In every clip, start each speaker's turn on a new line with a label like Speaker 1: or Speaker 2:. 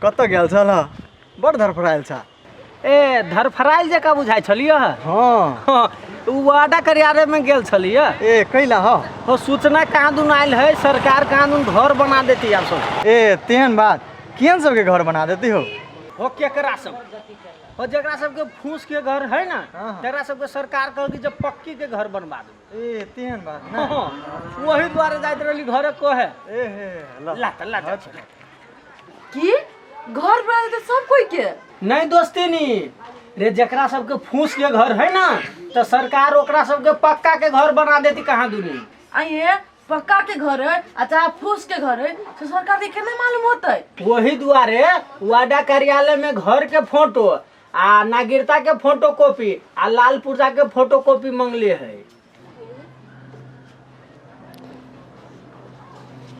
Speaker 1: कत गेल छल बड़ धरफड़ायल छ
Speaker 2: ए धरफड़ाइल जका बुझाइ छलिए।
Speaker 1: हाँ
Speaker 2: वार्डा कार्यालय में गेल छलिए।
Speaker 1: ए कैला
Speaker 2: हो सूचना कानून आयल है, सरकार कानून घर बना देती आप सब।
Speaker 1: ए तेहन बात केहन सबके घर बना देती
Speaker 2: हो केकरा सब हो जकरा सबके फूस के घर है ना, तेरा सबके सरकार कहल जब पक्की के घर बनवा दे।
Speaker 1: ए तेहन बात ना
Speaker 2: वही द्वारे जाइत रहली घरे को है।
Speaker 1: ए हे
Speaker 2: ला
Speaker 3: की घर बना देते सब कोई के?
Speaker 2: नहीं दोस्ती नी रे, जकरा सबके फूस के घर है ना तो सरकार ओकरा सबके पक्का के घर बना देती। कहाँ दूनी
Speaker 3: आइए पक्का के घर है, अच्छा फूस के घर है तो सरकार के केना मालूम होता है?
Speaker 2: वही द्वारे वार्डा कार्यालय में घर के फोटो आ नागरिकता के फोटो कॉपी आ लाल पुर्जा के फोटो कॉपी मांगले है।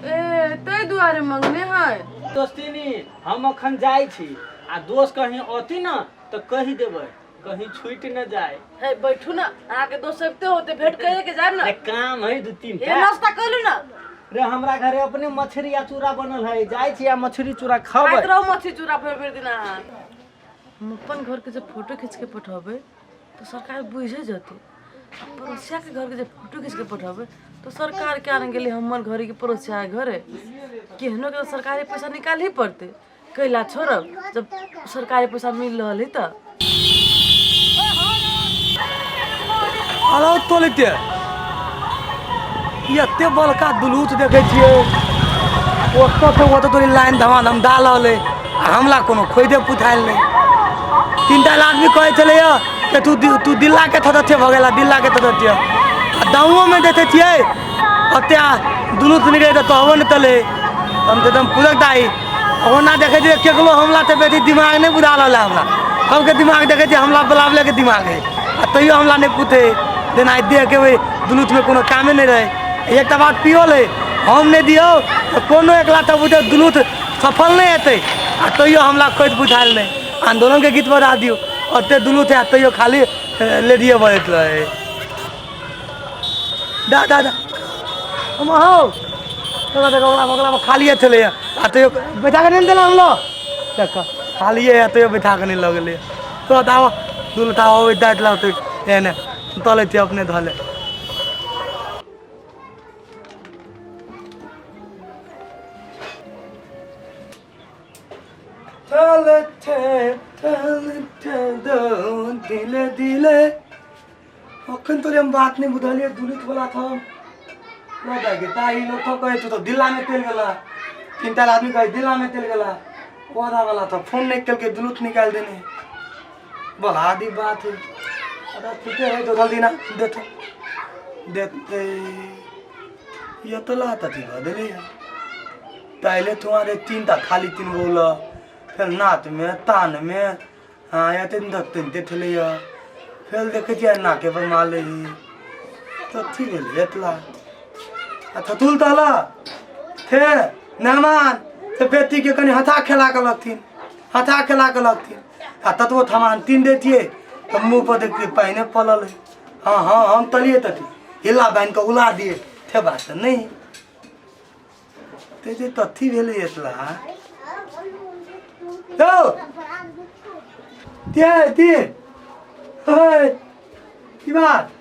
Speaker 3: ए तै दुआरे मांगने है।
Speaker 2: दोस्ती नी हम अखन जाई छी आ दोस्त कहीं अति ना तो कही देबै, कहीं छूट न जाए।
Speaker 3: है बैठू ना, आके दोस्त सबते होते भेंट करे के जाब ना।
Speaker 2: अरे काम है दू तीन
Speaker 3: ए नाश्ता कर लू ना।
Speaker 2: रे हमरा घरे अपने मछली आ चूड़ा बनल है, जाई छी आ मछली चूड़ा खाबै।
Speaker 3: खाइत रहो मछली चूड़ा फेर दिन अहाँ। हम अपन घर के जब फोटो खींच के पठाबे तो सरकार बुझे जते, पड़ोसिया के घर के जब फोटो खींच के पठाबे तो सरकार के आने के लिए हमर घर के पड़ोसिया के घरे केहनो के सरकारी पैसा निकाल ही पड़ते। कैला छोड़ब जब सरकारी पैसा मिल रहा है तो
Speaker 4: हेलो तोलिते एते बड़का दुलूत देखे छियै, ओतऽ से ओतऽ तोरी लाइन धमाधम डालल है, हमला कोनो खोदे पुथाइल नहीं। तीन टा आदमी कहे चले कि तू दिल्ला के थदथे भ गेला, दिल्ला के थदथे दामो में देखे छियै अत्ते दुलूत निकले तो हवन तले हम एकदम पूरक दाई होना देखे छियै केकलो हमला ते बेटी दिमाग नहीं बुझा रहा हमरा। सबके दिमाग देखे छियै हमला बलावले के दिमाग है, तैयो हमला नहीं पूछे देना देह के वही दुलूत में कोनो कामे नहीं रहे। एक बात पियोल है हम नहीं दियो तो कोनो एक लाता बुझे दुलूत सफल नहीं हेतै, आ तैयो हमला खोज बुझाइल नहीं। आंदोलन के गीत बजा दियो अत्ते दुलूत है तैयो खाली ले दिए बजत रहे। दा दा दा हम हो तो देखो ओकरा में खाली चले आ तैयो बैठा के नहीं देला हम लो देख खाली है तैयो बैठा के नहीं लगले। तो बताओ दुलूत आओ दाट लाते एने तले थे अपने धले। दिले दिले अखन तो हम बात नहीं बुझलिए दुलूत वाला था ना दागे ताई लोग तो कहे तू तो दिल्ला में तेल गला, तीन चार आदमी कहे दिल्ला में तेल गला, वादा वाला था फोन निकल के दुलूत निकाल देने बड़ा दी बात है। अरे ठीक है तो जल्दी ना देते देते ये तो लाता थी बदले पहले तुम्हारे तीन था खाली तीन बोला फिर नात में तान में हाँ या तीन तक तीन ते थले फिर देखे जी ना के पर मार ले तो ठीक है लेतला अच्छा तुल ताला थे मेहमान से बेटी के कनी हथा खेला कर लगतीन, हथा खेला कर लगतीन आ तत्व थमान तीन देती तो मुँह पर देखते पहने पलल है। हाँ हाँ हम तलिए तटी हिला बहन को उला दिए थे बात नहीं ते तथी भेले एतला तो ते ते हे की बात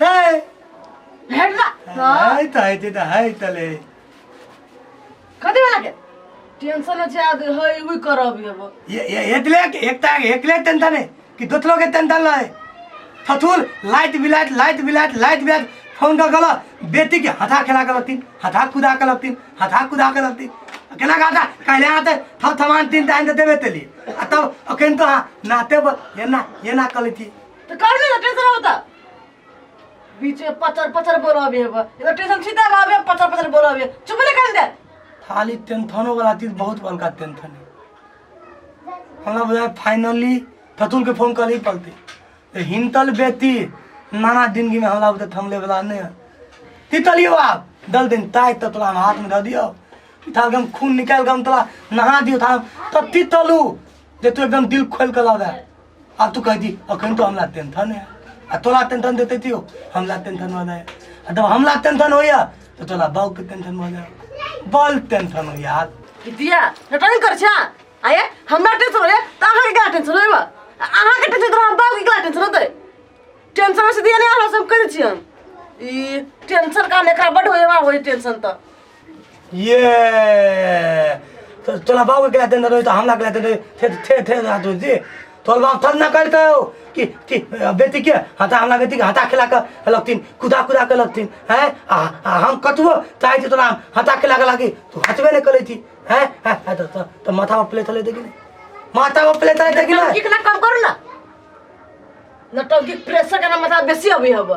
Speaker 4: हे
Speaker 3: भेटला
Speaker 4: हाय ताई ते हाय तले
Speaker 3: कथी वाला के टेंशन है याद है वही करब
Speaker 4: ये एतले एकले टेंशन है कि दोतलो के टेंशन लय थथुल लाइट बिलाट फोन का गला बेटी के हथा खेला कर लगतीन, हथा कुदा कर लगतीन केना गाता कहले आते थम थमान तीन टाइम देबे तेली आ तब अखन तो नाते ये ना कली थी
Speaker 3: तो कर में टेंशन होता बीच में पचर बोला भी है ये टेंशन सीधा भावे पचर बोला भी चुप ले कर दे।
Speaker 4: खाली टेंशनों वाला चीज बहुत बड़का टेंशन है। हमरा बुझा फाइनली थतुल के फोन कर ही पड़ती हिंतल बेटी नाना जिंदगी में हमरा बुझा थमले वाला नहीं है। तितलियो आप दल दिन ताय ततला हाथ में दे दियो था एकदम खून निकाल के हम तला नहा दियो था तब तितलू जे तू एकदम दिल खोल कर ला अब तू कह दी अखन तो हमरा टेंशन है आ तोला टेंशन देते थियो हमला टेंशन हो जाए जब हमला टेंशन हो या तो तोला बाऊ के टेंशन हो जाए बल टेंशन हो यार
Speaker 3: कितिया नटन कर छा आये हमरा टेंशन होय त अहाँ के टेंशन होय बा अहाँ के टेंशन तो हम बाबू के टेंशन होतै टेंशन से दिया नहीं हम कर छी हम ई टेंशन का नेकरा बड होय बा होय टेंशन त
Speaker 4: ये तो तोला बाऊ के टेंशन हो तो हमला के टेंशन थे रात जी तोल बाप थल ना करते हो कि बेटी के हता हमला बेटी के हता खिला के लगतिन कुदा के लगतिन हैं हम कतबो चाहे छी तोरा हता खिला के लागी तू हटबे नहीं करे थी हैं तो माथा पर प्लेट ले देगी माथा पर प्लेट ले देगी ना
Speaker 3: कितना कम करू ना नटंकी प्रेशर का माथा बेसी अभी हब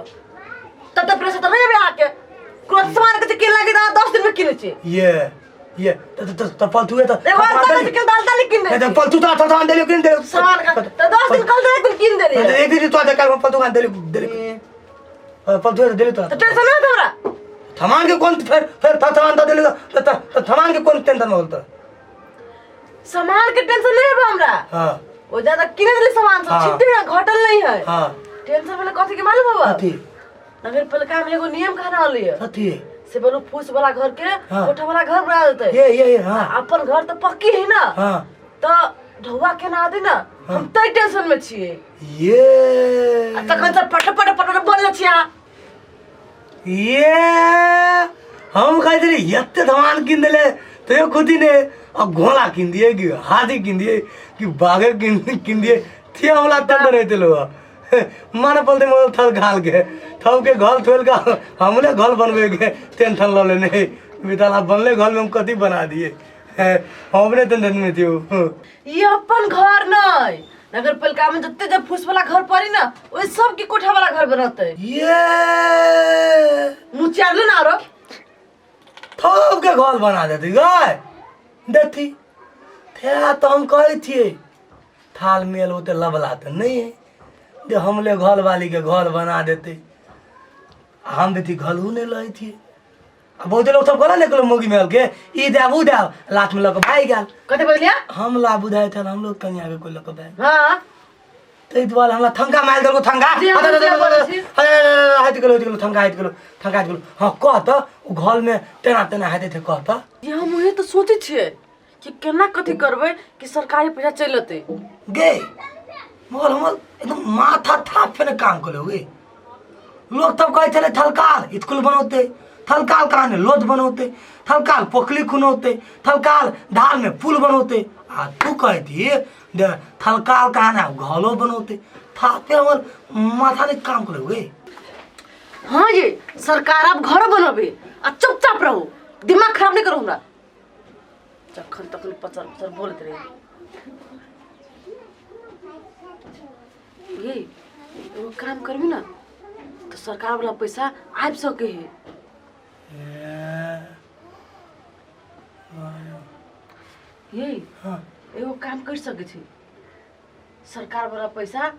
Speaker 3: तब प्रेशर तो नहीं अभी आके क्रोध सामान के किन लागी 10 दिन में किने छी
Speaker 4: ये तो पलतू है तो
Speaker 3: देखो अंदर से दाल दाल किन दे
Speaker 4: तो पलतू तो आठ आठ दे किन दे
Speaker 3: सामान का तो 10 दिन कल दे किन दे रे
Speaker 4: एक दिन तो देखा पलतू का दे पलतू दे तो
Speaker 3: टेंशन ना हमरा
Speaker 4: थमान के कौन फिर थमान तो दे तो थमान के कौन टेंशन में बोलता
Speaker 3: सामान के टेंशन नहीं है हमरा
Speaker 4: हां
Speaker 3: वो ज्यादा किने दिले सामान सब छिटे ना घटल नहीं है
Speaker 4: हां
Speaker 3: टेंशन वाला कथि के मालूम बाबा
Speaker 4: कथि
Speaker 3: नगर पालिका में एगो नियम कहना लियो
Speaker 4: कथि
Speaker 3: से बोलो फूस वाला घर के कोठा वाला घर बना देते
Speaker 4: ये हां
Speaker 3: अपन घर तो पक्की है ना
Speaker 4: हां
Speaker 3: तो ढौआ के ना दे ना हम तई टेंशन में छिए
Speaker 4: ये
Speaker 3: तखन से पट बोल छिया
Speaker 4: ये हम कह दे यत्ते सामान किन देले तो खुदी ने अब घोड़ा किन दिए कि हाथी किन दिए कि बाघे किन दिए थे हमला तंद रहते लोग माने बोलते मोल थल घाल के थव के घर थोल का हमने घर बनवे के टेंशन ल लेने बिताला बनले घर में हम कथी बना दिए हमने टेंशन में थियो
Speaker 3: ये अपन घर नहीं नगर पालिका में जत्ते जब फूस वाला घर पड़ी ना ओए सब की कोठा वाला घर बनते
Speaker 4: ये
Speaker 3: मुँह चालू ना रो
Speaker 4: थव के घर बना देती गाय देती थे तो हम कहे थिए थाल मेल होते लबला तो नहीं है दे हमले घर वाली के घर बना देते हम देती घलू नहीं लाई थी अब बहुत लोग सब कहला निकलो मोगी मेल के ई दे उ दे लात में लक भाई गेल
Speaker 3: कते बोलिया
Speaker 4: हम ला बुझाए थे हम लोग कन्या के कोई लक भाई
Speaker 3: हां
Speaker 4: तई द्वारा हमरा थंगा मार देलको थंगा हाथ गलो थंगा हां कह त उ घर में तेना हाथे थे कह त
Speaker 3: ये हम वही तो सोचे छिए कि केना कथि करबै कि सरकारी पैसा चलते
Speaker 4: गे मगर हम एकदम माथा थाप फेर काम करे गे लोग तब कहे चले थलकाल स्कूल बनौते थलकाल कहां लोज बनौते थलकाल पोखली खुनौते थलकाल धार में पुल बनौते आ तू कहे थी दे थलकाल कहां घलो बनौते थापे हमर माथा ने काम करे गे
Speaker 3: हाँ जी सरकार अब घर बनबे आ चुपचाप रहो दिमाग खराब नहीं करो हमरा जखन तखन पचर बोलत रहे ये वो काम करबी ना तो सरकार वाला पैसा आबि सके है ये एगो काम कर सके छी सरकार वाला पैसा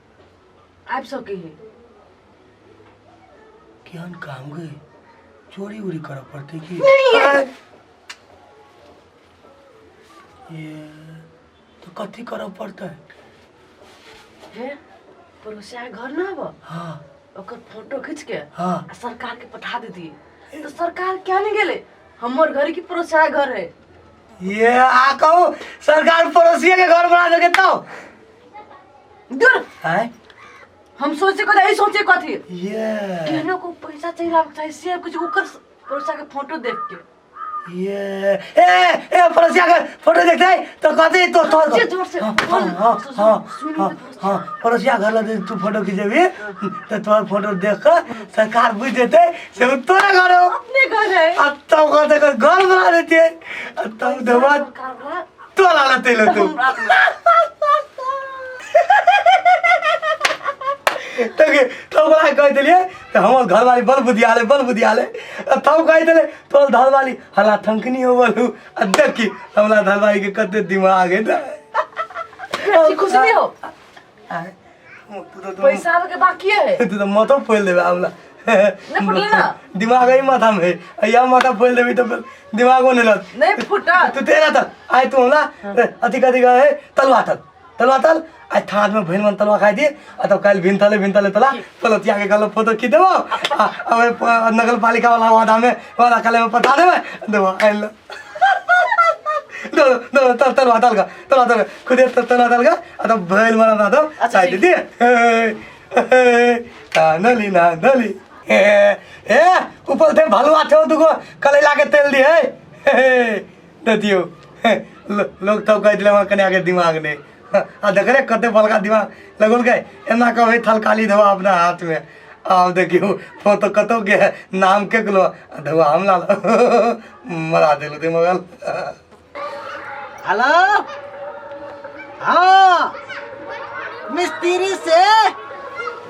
Speaker 3: आबि सके है
Speaker 4: केहन काम गे चोरी उरी करे पड़ते कि ये तो कथी करे पड़ते
Speaker 3: है पड़ोसिया के घर ना अब
Speaker 4: हाँ
Speaker 3: ओकर फोटो खींच के
Speaker 4: हाँ
Speaker 3: आ सरकार के पठा देती तो सरकार क्या नहीं गेले हमर घर की पड़ोसिया के घर है
Speaker 4: ये आ कहूँ सरकार पड़ोसिया के घर बना देगे तो
Speaker 3: दूर
Speaker 4: है
Speaker 3: हम सोचे कथी यही सोचे कथी
Speaker 4: ये
Speaker 3: केनो को पैसा चाहिए से कुछ ओकर पड़ोसिया के फोटो देख के
Speaker 4: ये ए पड़ोसिया का फोटो देखते है तो कहते तो
Speaker 3: जोर जोर से
Speaker 4: हाँ पड़ोसिया घर लगे तू फोटो खींचेबी तो तोहर फोटो देख कर सरकार बुझ देते से तोरा घर हो
Speaker 3: अपने घर है
Speaker 4: अब तो कहते घर बना देते तब दबा
Speaker 3: सरकार वाला
Speaker 4: तो लाला तेल तू तो बोला कह दिलिए हमर घर वाली बल बुधियाले तब कह दिले तो घर वाली हला थंकनी हो बोलू देखी हमरा घर वाली के कते दिमाग है
Speaker 3: खुश नहीं हो पैसा आवे के बाकी है
Speaker 4: तू तो माथा फोड़ देबे हमला
Speaker 3: नहीं फुटले ना
Speaker 4: दिमाग ही माथा में या माथा फोड़ देबी तो दिमागो नहीं लग
Speaker 3: नहीं फुटा
Speaker 4: तू तेरा था आए तू हमला अथी कथी है तलवा तक तलवा तल आज थाद में भइल मन तलवा खाइ दिए अतः कल भिनतले तला पलतिया के गल फोटो खींच देबो अब नगर पालिका वाला वादा काले में पता देबे देबो आइल दो तलवा तल खुदे तलवा तल का अतः भइल मन ना दो साइड दे नली ए ऊपर थे भालू आथे तुको कलेला के तेल दी है दतियो लोग तो कह दिले कने आगे दिमाग ने आ देख रे कते बलका दिमाग लगल गए एना कहबे थलकाली धवा अपना हाथ में अब देखियो फोटो कतो के नाम के गलो धवा हमला मरा देलो ते मगल
Speaker 2: हेलो हाँ मिस्त्री से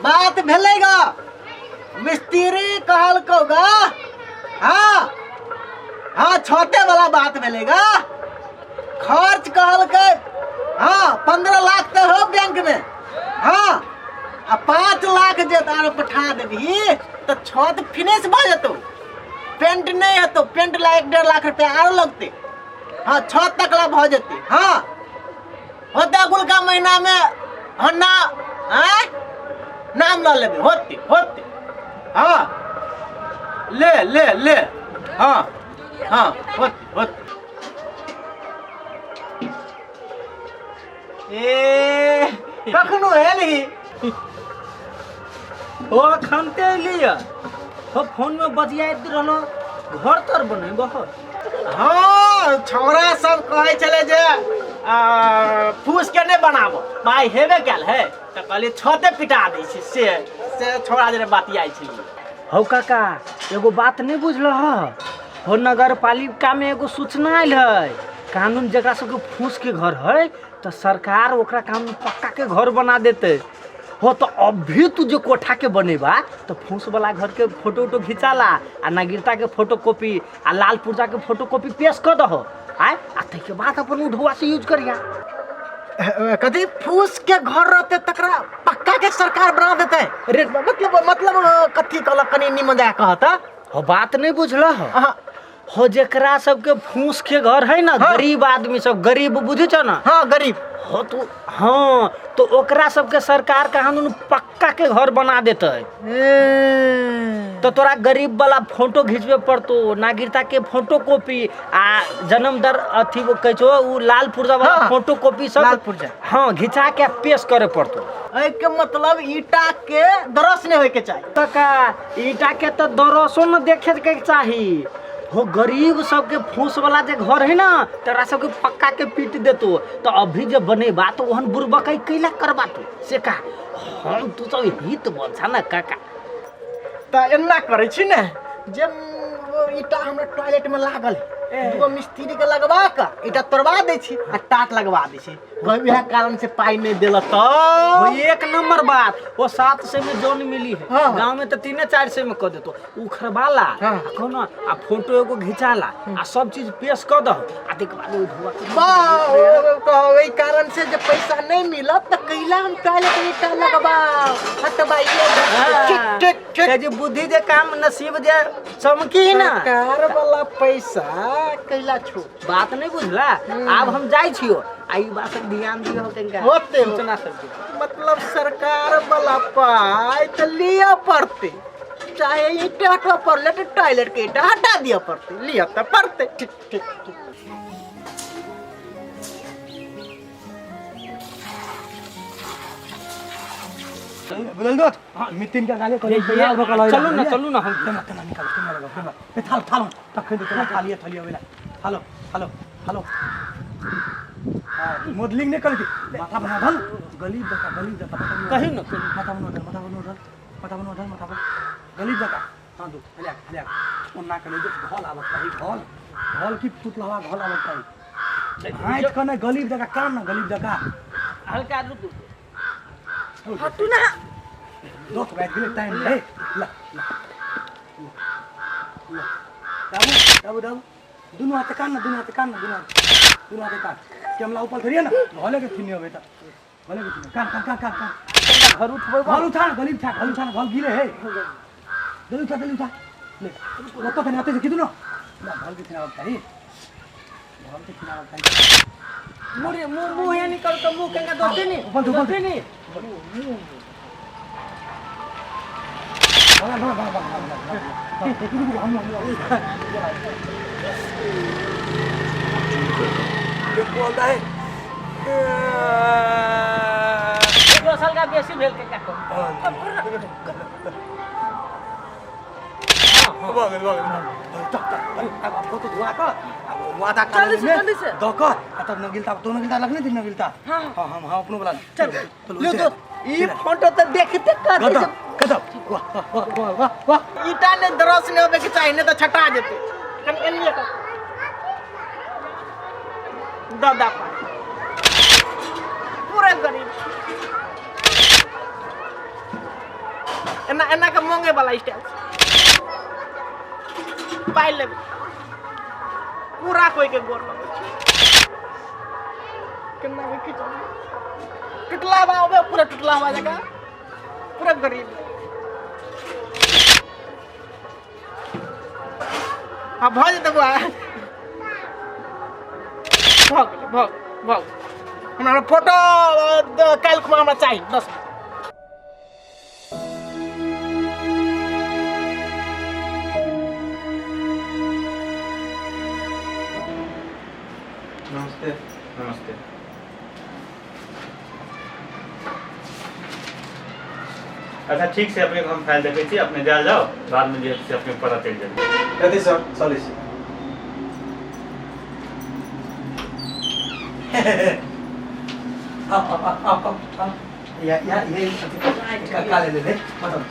Speaker 2: बात भेलेगा मिस्त्री कहल कोगा हाँ छोटे वाला बात मिलेगा खर्च कहल के 15 लाख तो हो बैंक में 5 लाख जे तार पठा देबी तो छत फिनिश भ जतो पेंट नहीं है तो पेंट ला 1.5 लाख रुपया और लगते छत तक ला भ जते होता गुल का महीना में ना नाम ला लेबे होते ले होते कखनो हेली ओ खनते लिया हो फोन में बतियाइत रहलो घर तर बने बहुत छोरा सब कहे चले जे फूस के नहीं बनाबो भाई हेबे कैल है तो कहली छते पिटा दै छी से छोरा जे बतियाइ छी हो काका एगो बात नहीं बुझलो हो नगर पालिका में एगो सूचना आयल है कानून जकरा सबके फूस के घर है तो सरकार ओकरा कानून पक्का के घर बना देते हो तो अभी तू जो कोठा के बनेबा तो फूस वाला घर के फोटो खिंचाला आ नागरिकता के फोटो कॉपी आ लाल पुर्जा के फोटो कॉपी पेश कर दहो आय आ के बाद अपन उठवा से यूज करिया कदी फूस के घर रहते तकरा पक्का के सरकार बना देते रे मतलब कथी कहला कनी निमन जा कहता हो बात नहीं बुझल हो जेकरा सबके फूस के घर है ना गरीब आदमी सब गरीब बुझे छ ना गरीब हो तो तो ओकरा सबके सरकार कानून पक्का के घर बना देते तो तोरा गरीब वाला फोटो खींचबे पड़तो नागरिकता के फोटो कॉपी आ जन्म दर अथी वो कह छो उ लाल पुर्जा वाला फोटो कॉपी सब घिचा के पेश करे पड़तो ए के मतलब ईटा के दरस नहीं होय के चाहिए तका ईटा के तो दरसो न देखे के चाहिए हो गरीब सबके फूस वाला जे घर है ना तोरा सबके पक्का के पीट देतो तो अभी जे बनेबा तो ओहन बुरबकाई कैला करबा तो से का हम तू सब हित बोल छ ना काका त एना करे छी ने जे ईटा हमरा टॉयलेट में लागल दुगो मिस्त्री के लगवा का ईटा तोड़वा दे छी आ टाट लगवा दे छी वह कारण से पाई नहीं देला तो वो एक नंबर बात वो 700 में जोन मिली है गांव में तो 300-400 में कर देतो उखरवाला कोनो आ फोटो एगो घिचाला आ सब चीज पेश कर दो आ देख बाद वही कारण से जब पैसा नहीं मिला तो कैला हम टॉयलेट में ईटा लगवा हटवाइए ठीक जे बुद्धि जे काम नसीब जे चमकी ना सरकार वाला पैसा कैला छो बात नहीं बुझला अब हम जाई छियो आई बात ध्यान दियो तनका होते सूचना सब मतलब सरकार वाला पाई तो लिया पड़ते चाहे ईटा पर लेट टॉयलेट के ईटा हटा दिया पड़ते लिया तो पड़ते ठीक
Speaker 4: बोल दो मीटिंग का गाले
Speaker 2: चलो ना हम
Speaker 4: निकाल थाल तक तो खाली थलिया वेला हेलो मॉडलिंग नहीं कर माथा बना धल गली दका कहीं न माथा बना धल गली दका हां दो हलिया ओना करे घोल आवत घोल की पुतलावा घोल आवत हाइट कने गली दका काम ना गली दका
Speaker 2: हल्का रुक
Speaker 4: हटू ना दो बैठ गए टाइम है ला दाबू दोनों हाथ कान केमला ऊपर धरिए ना भले के थिनियो बेटा भले के थिनियो कान घर उठा गली उठा घर गिरे है जल्दी उठा ले लतो कने आते से किदुनो ना घर के थिना भाई
Speaker 2: मुंह ये निकल तो मुंह केंगा दोस्ती नहीं
Speaker 4: बोलता है
Speaker 2: दो साल का बेसी भेल के काको
Speaker 3: जल्दी से, जल्दी से।
Speaker 4: नगिलता लगने थी नगिलता
Speaker 3: हाँ।
Speaker 4: हाँ हम अपनो बोला
Speaker 2: चल ले तो ई फोटो तो देखते कर ईटा ने दरस ने होबे के चाहिए नहीं तो छटा जेते कन एलिए का दादा पा पूरा गरीब एना का मोंगे वाला स्टाइल पाई ले पूरा कोई के गोर कितना के खिचो टुटला बावे पूरा टुटला हवा जगह पूरा गरीब हाँ भज देबो भग हमारा फोटो कल को हमरा चाहिए बस
Speaker 1: नमस्ते।
Speaker 5: नमस्ते। अच्छा ठीक से अपने हम फाइल देखे छी अपने जा जाओ बाद में जे से अपने पता चल जाए
Speaker 1: कथी सर चलै छी
Speaker 4: ये काले ले मतलब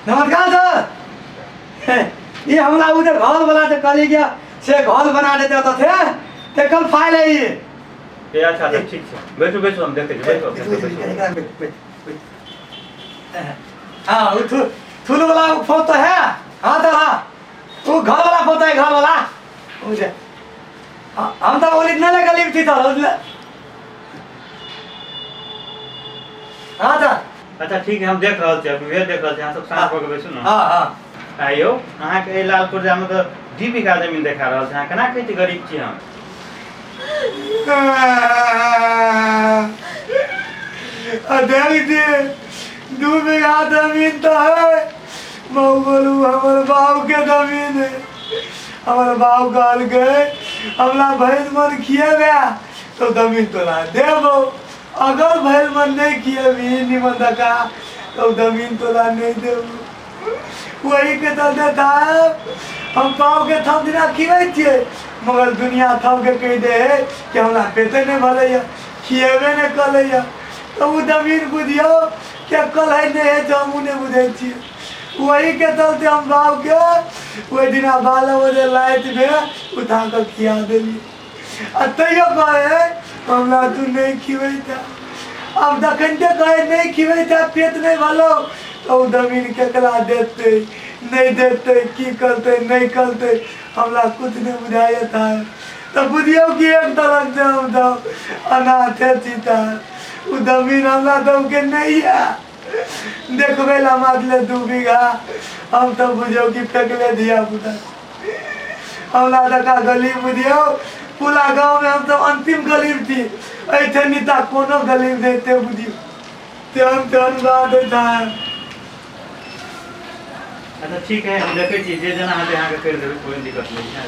Speaker 4: नमस्कार सर ये हमला उधर घर बना के कली गया से घर बना देते तो थे ते कल फाइल है ये
Speaker 5: अच्छा अच्छा ठीक से बैठो बैठो हम देखते हैं बैठो
Speaker 4: हाँ वो थुलू वाला फोटो है हाँ तो हाँ वो घर वाला फोटो है घर वाला मुझे हम तो ओरिजिनल गली थी तो हाँ तो
Speaker 5: अच्छा ठीक है हम देख रहल छी अपने देख रहल छी अहाँ सब शांत होके बैसू ना
Speaker 4: हाँ हाँ
Speaker 5: आइयो अहाँ के लालपुर जा में तो 2 बीघा जमीन देखा रहल छी अहाँ केना कहै छी गरीब छी हम
Speaker 4: देखिए 2 बीघा जमीन तो है मैं बोलू हमारे बाबू के जमीन है हमारे बाबू कहल गए हमला भैंस मन खिएबे तो जमीन तोला देबो अगर भैंस मन नहीं खिएबी निमन दका तो जमीन तोला नहीं देबो वही के चलते था हम पाँव के थम दिना खिए छिए मगर दुनिया थम के कह दे कि हमरा पेटे नहीं भले खिएबे नहीं कल तो वो जमीन बुझियो क्या कल है नहीं है जो हम नहीं बुझे छिए वही के चलते हम बाबू के वही दिन 12 बजे लाइट में उठा कर खिया दिली तैयो कहे हमरा तू नहीं खिवे था अब दखनते कहे नहीं खिवे था पेट नहीं भलो तो जमीन केकरा देते नहीं देते की करते नहीं करते हमरा कुछ नहीं बुझाया था तो बुझियो कि एक तरह से हम तो अनाथ चिता वो जमीन हमरा तो के नहीं है देखबे ला मातले 2 बीघा हम तो बुझियो कि फेंकले दिया पुता हमरा दका गली बुझियो पूरा गांव में हम तो अंतिम गलीब थी ऐसे नीता कोनो गलीब देते बुझियो ते हम बात था
Speaker 5: अच्छा ठीक है हम देखे छी जे जना हाथे अहाँ के कर देबे कोई दिक्कत नहीं है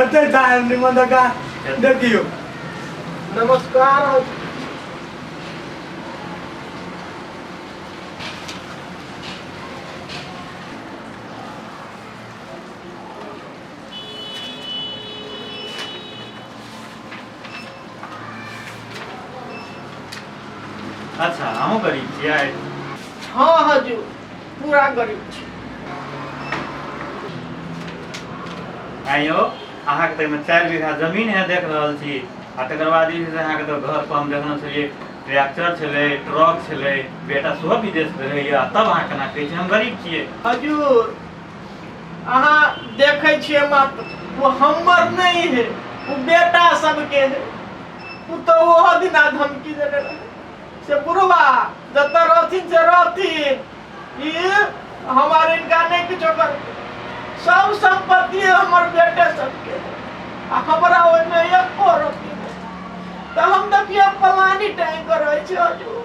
Speaker 4: ऐसे टाइम निमन दका देखियो
Speaker 2: नमस्कार
Speaker 5: अच्छा हम गरीब छियै
Speaker 2: हाँ हजू पूरा गरीब छी
Speaker 5: आइयो अहाँ के में 4 बीघा जमीन है देख रहल छी आ तकर बाद ई अहाँ के तो घर पर हम देखने छलिए ट्रैक्टर छले ट्रक छले बेटा सेहो विदेश रहैया तब अहाँ केना कहै छी हम गरीब छियै
Speaker 2: हजूर अहाँ देखे छिए मत वो हमर नहीं है वो बेटा सबके है वो तो वो दिना धमकी देने रहे से बुढ़वा जब रहथिन से रहथिन ये हमारे इनका नहीं कुछ कर सब संपत्ति हमर बेटे सबके हमरा ओइमे एको रुपया तो हम देखिए पलानी टैंक करे छै हजूर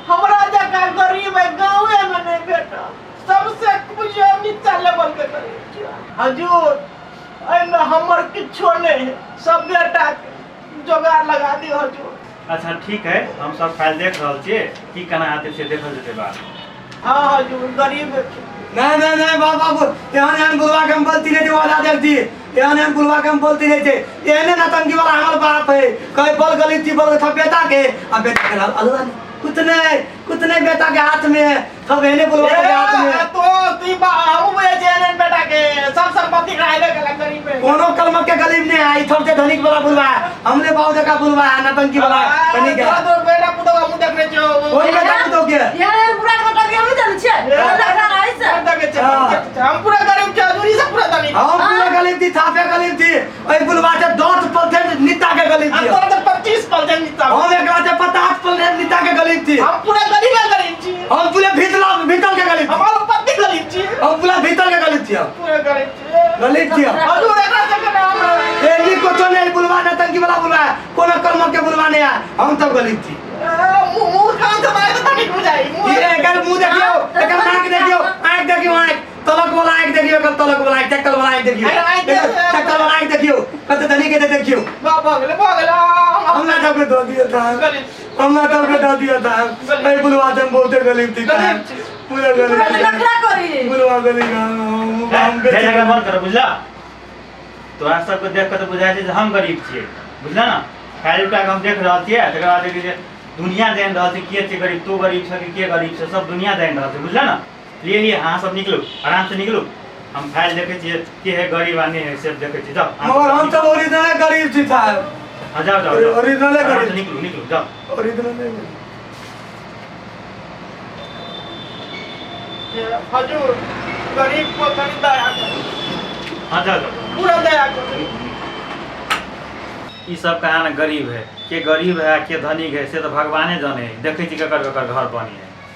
Speaker 2: हमरा जका गरीब है गांवे में नहीं बेटा सबसे कुछ नीचा लेवल के करे छै हजूर एमे हमर किछो नहीं है सब बेटा के जोगाड़ लगा दियो हजूर।
Speaker 5: अच्छा ठीक है, हम सब फाइल देख रहल छियै, की केना आते से देखल जेतै बात।
Speaker 2: हाँ हजूर गरीब
Speaker 4: नहीं बाबू एहन एहन बुलवा के हम बोलती नहीं वाला देख दी एहन एहन बुलवा के हम बोलती नहीं थे एहने नतंगी वाला हमर बाप है कहीं बल गली थी बल था बेटा के अब बेटा के अल्लाह कुछ नहीं बेटा के हाथ में है सब एहने बुलवा के हाथ में है
Speaker 2: तो तू हम बोले जेने बेटा के सब संपत्ति राइले के गरीब है
Speaker 4: कोनो कलम के गरीब नहीं आई सबसे धनिक वाला बुलवा हमने बाबू जका बुलवा नतंगी वाला धनिक है
Speaker 2: तो बेटा पुतो हम देख रहे छो
Speaker 4: कोई बेटा पुतो के
Speaker 3: यार पूरा का भी हम जान छे
Speaker 2: हम पूरा गरीब के दूरी से पूरा धनिक
Speaker 4: हम पूरा गरीब थी थापे गरीब थी ओई बुलवा से 10% नीता के गरीब थी
Speaker 2: हम तो 25% नीता
Speaker 4: हम एकरा से 50% नीता के गरीब थी
Speaker 2: हम पूरा गरीब छी
Speaker 4: हम पूरे भीतर के गरीब
Speaker 2: हमारा पति गरीब छी
Speaker 4: हम पूरा भीतर के गरीब थी
Speaker 2: पूरा गरीब छी हजूर एकरा से के नाम
Speaker 4: ए नी कुछ नहीं बुलवा नतंगी वाला बुलवा कोनो कर्म के बुलवा नहीं हम तो गरीब थी
Speaker 2: मुंह खान से मारे तो धनिक हो जाई
Speaker 4: ये एकर मुंह देखियो एकर नाक देखियो आंख देखियो आंख तलक वाला आंख देखियो एकर तलक वाला आंख टक्कल वाला आंख देखियो टक्कल वाला आंख देखियो कत धनी के देखियो
Speaker 2: भागले
Speaker 4: हम ना तब दो दिया था हम ना तब दो दिया था ए बुलवा तुम बहुत गरीब थी पूरा गरीब
Speaker 3: नखरा करी
Speaker 4: बुलवा गरीब हम
Speaker 5: जय जगह बंद कर बुझला, तोरा सबके देख के तो बुझाई छै जे हम गरीब छियै, बुझला ना। फाइल उठा के हम देख रहल छियै, तकर बाद देखै छै दुनिया जान रहल छै के छै गरीब, तू गरीब छ कि के गरीब छै, सब दुनिया जान रहल छै, बुझला ना। लिए अहाँ सब निकलू, आराम से निकलू, हम फाइल देखे छियै के है गरीब आ नहीं है सब देखे छियै, जाओ।
Speaker 4: और हम सब ओरिजिनल गरीब थी साहब,
Speaker 5: हां जाओ जाओ
Speaker 4: ओरिजिनल
Speaker 5: आराम से
Speaker 4: गरीब,
Speaker 5: निकलू जाओ।
Speaker 4: ओरिजिनल
Speaker 2: हजूर गरीब को करी दया करो
Speaker 5: हां जाओ
Speaker 2: पूरा दया करो।
Speaker 5: ई सब कहा ना गरीब है, के गरीब है के धनिक है से तो भगवाने जाने, देखे छी ककर घर बनी है।